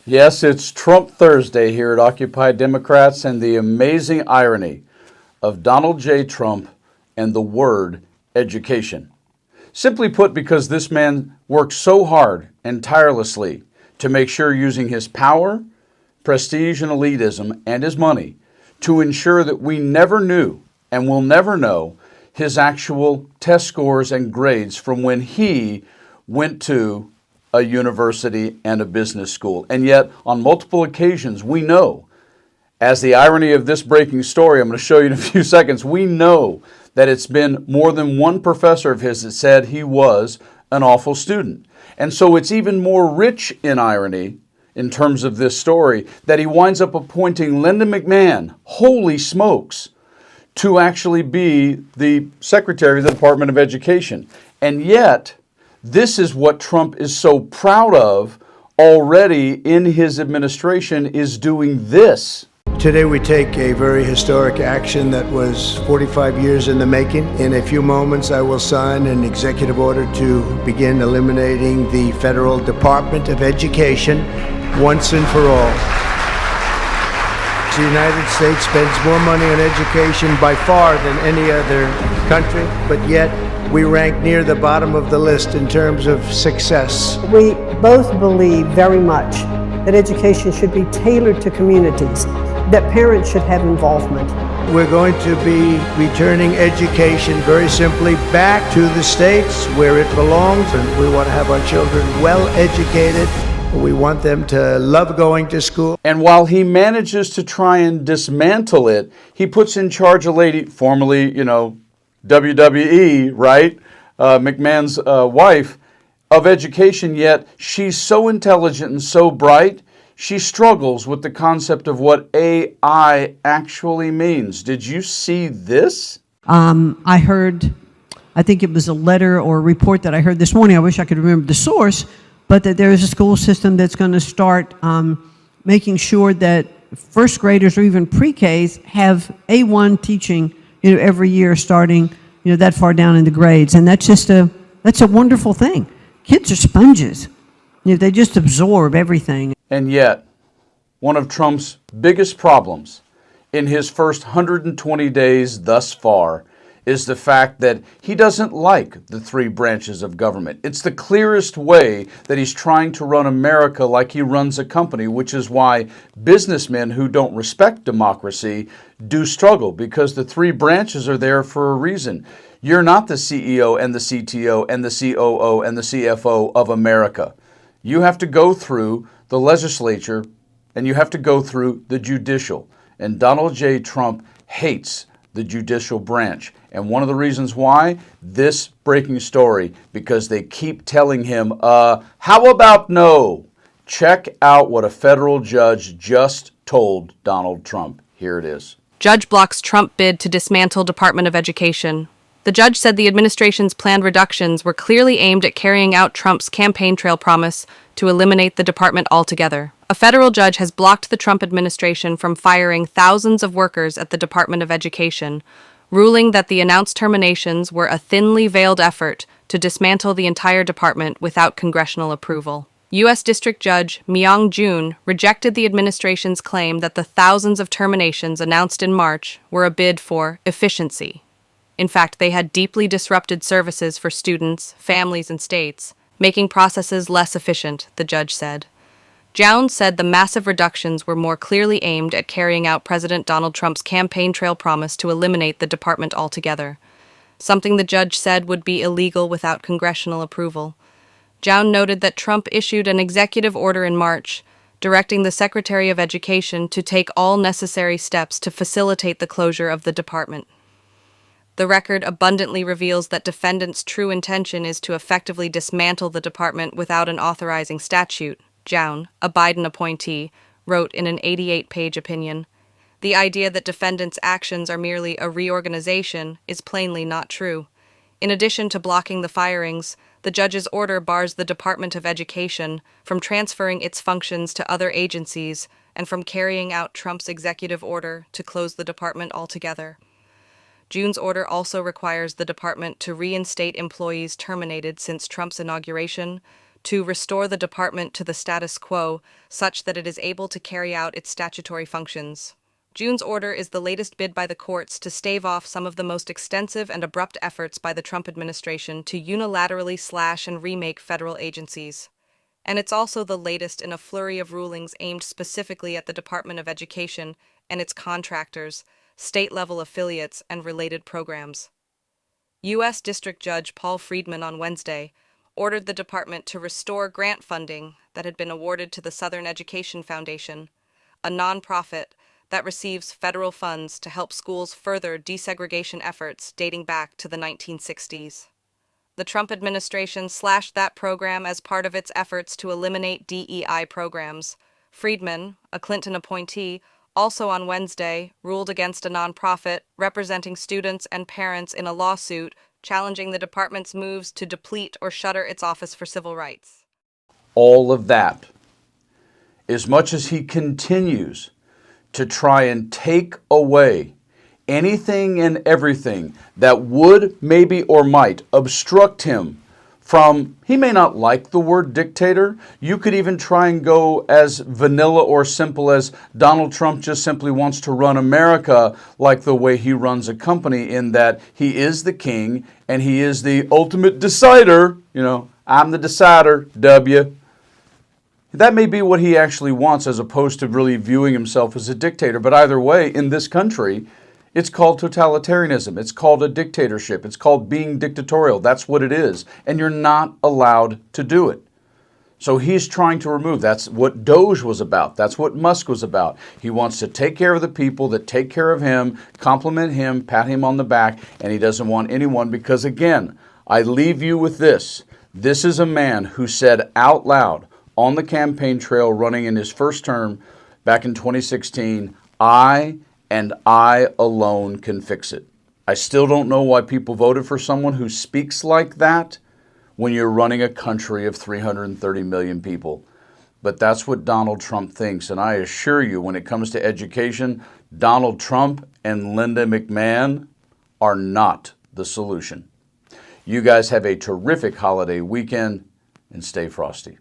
Yes, it's Trump Thursday here at Occupy Democrats, and the amazing irony of Donald J. Trump and the word education. Simply put, because this man worked so hard and tirelessly to make sure, using his power, prestige, and elitism, and his money, to ensure that we never knew and will never know his actual test scores and grades from when he went to a university and a business school. And yet, on multiple occasions, we know, as the irony of this breaking story I'm going to show you in a few seconds, we know that it's been more than one professor of his that said he was an awful student. And so it's even more rich in irony in terms of this story that he winds up appointing Linda McMahon, holy smokes, to actually be the Secretary of the Department of Education. And yet, this is what Trump is so proud of already in his administration, is doing this. Today we take a very historic action that was 45 years in the making. In a few moments I will sign an executive order to begin eliminating the Federal Department of Education once and for all. The United States spends more money on education by far than any other country, but yet we rank near the bottom of the list in terms of success. We both believe very much that education should be tailored to communities, that parents should have involvement. We're going to be returning education very simply back to the states where it belongs, and we want to have our children well educated. We want them to love going to school. And while he manages to try and dismantle it, he puts in charge a lady, formerly, WWE, right? McMahon's wife, of education, yet she's so intelligent and so bright, she struggles with the concept of what AI actually means. Did you see this? I think it was a letter or a report that I heard this morning. I wish I could remember the source, but that there is a school system that's going to start making sure that first graders or even pre-Ks have A1 teaching, every year starting, that far down in the grades. And that's a wonderful thing. Kids are sponges. They just absorb everything. And yet, one of Trump's biggest problems in his first 120 days thus far is the fact that he doesn't like the three branches of government. It's the clearest way that he's trying to run America like he runs a company, which is why businessmen who don't respect democracy do struggle, because the three branches are there for a reason. You're not the CEO and the CTO and the COO and the CFO of America. You have to go through the legislature and you have to go through the judicial. And Donald J. Trump hates the judicial branch. And one of the reasons why, this breaking story, because they keep telling him, how about no? Check out what a federal judge just told Donald Trump. Here it is. Judge blocks Trump bid to dismantle Department of Education. The judge said the administration's planned reductions were clearly aimed at carrying out Trump's campaign trail promise to eliminate the department altogether. A federal judge has blocked the Trump administration from firing thousands of workers at the Department of Education, ruling that the announced terminations were a thinly veiled effort to dismantle the entire department without congressional approval. U.S. District Judge Myung Jun rejected the administration's claim that the thousands of terminations announced in March were a bid for efficiency. In fact, they had deeply disrupted services for students, families, and states, making processes less efficient, the judge said. Jones said the massive reductions were more clearly aimed at carrying out President Donald Trump's campaign trail promise to eliminate the department altogether, something the judge said would be illegal without congressional approval. Jones noted that Trump issued an executive order in March, directing the Secretary of Education to take all necessary steps to facilitate the closure of the department. The record abundantly reveals that defendants' true intention is to effectively dismantle the department without an authorizing statute, Jones, a Biden appointee, wrote in an 88-page opinion. The idea that defendants' actions are merely a reorganization is plainly not true. In addition to blocking the firings, the judge's order bars the Department of Education from transferring its functions to other agencies and from carrying out Trump's executive order to close the department altogether. June's order also requires the department to reinstate employees terminated since Trump's inauguration, to restore the department to the status quo such that it is able to carry out its statutory functions. June's order is the latest bid by the courts to stave off some of the most extensive and abrupt efforts by the Trump administration to unilaterally slash and remake federal agencies. And it's also the latest in a flurry of rulings aimed specifically at the Department of Education and its contractors, state-level affiliates, and related programs. U.S. District Judge Paul Friedman on Wednesday ordered the department to restore grant funding that had been awarded to the Southern Education Foundation, a nonprofit that receives federal funds to help schools further desegregation efforts dating back to the 1960s. The Trump administration slashed that program as part of its efforts to eliminate DEI programs. Friedman, a Clinton appointee, also on Wednesday ruled against a nonprofit representing students and parents in a lawsuit challenging the department's moves to deplete or shutter its Office for Civil Rights. All of that, as much as he continues to try and take away anything and everything that would, maybe, or might obstruct him from, he may not like the word dictator. You could even try and go as vanilla or simple as Donald Trump just simply wants to run America like the way he runs a company, in that he is the king and he is the ultimate decider. You know, I'm the decider, W. That may be what he actually wants, as opposed to really viewing himself as a dictator. But either way, in this country, it's called totalitarianism. It's called a dictatorship. It's called being dictatorial. That's what it is. And you're not allowed to do it. So he's trying to remove. That's what Doge was about. That's what Musk was about. He wants to take care of the people that take care of him, compliment him, pat him on the back, and he doesn't want anyone, because, again, I leave you with this. This is a man who said out loud on the campaign trail running in his first term back in 2016, I and I alone can fix it. I still don't know why people voted for someone who speaks like that when you're running a country of 330 million people. But that's what Donald Trump thinks. And I assure you, when it comes to education, Donald Trump and Linda McMahon are not the solution. You guys have a terrific holiday weekend and stay frosty.